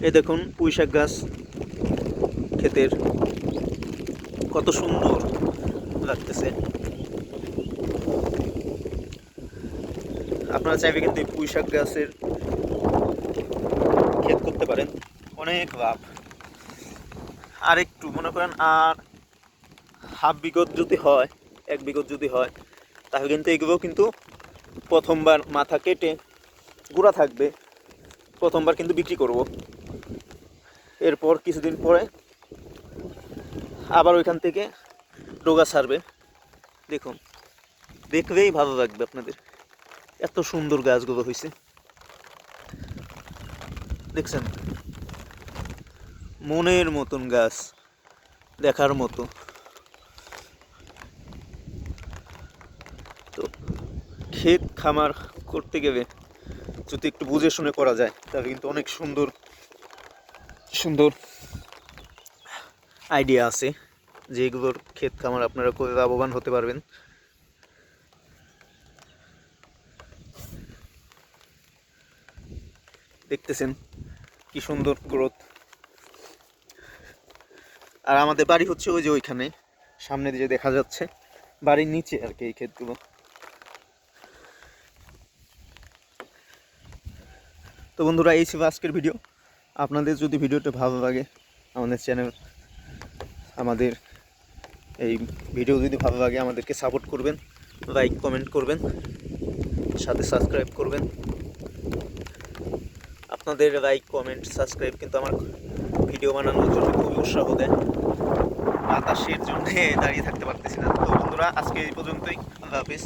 এই দেখুন পুঁইশাক গাছ ক্ষেতের কত সুন্দর লাগতেছে। আপনারা চাইবে কিন্তু এই পুঁইশাক গাছের ক্ষেত করতে পারেন, অনেক লাভ। আর একটু মনে করেন আর হাফ বিঘত যদি হয়, 1 বিঘত যদি হয়, তাহলে কিন্তু এগুলো কিন্তু প্রথমবার মাথা কেটে গুঁড়া থাকবে, প্রথমবার কিন্তু বিক্রি করব। এরপর কিছুদিন পরে আবার ওইখান থেকে ডোগা ছাড়বে। দেখুন, দেখলেই ভালো লাগবে আপনাদের, এত সুন্দর গাছগুলো হয়েছে দেখছেন, মনের মতন গাছ, দেখার মতো। তো ক্ষেত খামার করতে গেলে যদি একটু বুঝে শুনে করা যায় তাহলে কিন্তু অনেক সুন্দর সুন্দর আইডিয়া আছে, যেগুলোর ক্ষেত খামার আপনারা করে লাভবান হতে পারবেন। দেখতেছেন কি সুন্দর গ্রোথ। আর আমাদের বাড়ি হচ্ছে ওই যে ওইখানে সামনে দিয়ে দেখা যাচ্ছে, বাড়ির নিচে আর কি এই ক্ষেতগুলো। তো বন্ধুরা, এই ছিল আজকের ভিডিও। আপনাদের যদি ভিডিওটা ভালো লাগে, আমাদের চ্যানেল, আমাদের এই ভিডিও যদি ভালো লাগে আমাদেরকে সাপোর্ট করবেন, লাইক কমেন্ট করবেন, সাথে সাবস্ক্রাইব করবেন। আপনাদের লাইক কমেন্ট সাবস্ক্রাইব কিন্তু আমার ভিডিও বানানোর জন্য খুবই উৎসাহ দেয়। বাতাসের জন্য দাঁড়িয়ে থাকতে পারতেছি না। তো বন্ধুরা, আজকে এই পর্যন্তই। আল্লাহ হাফিজ।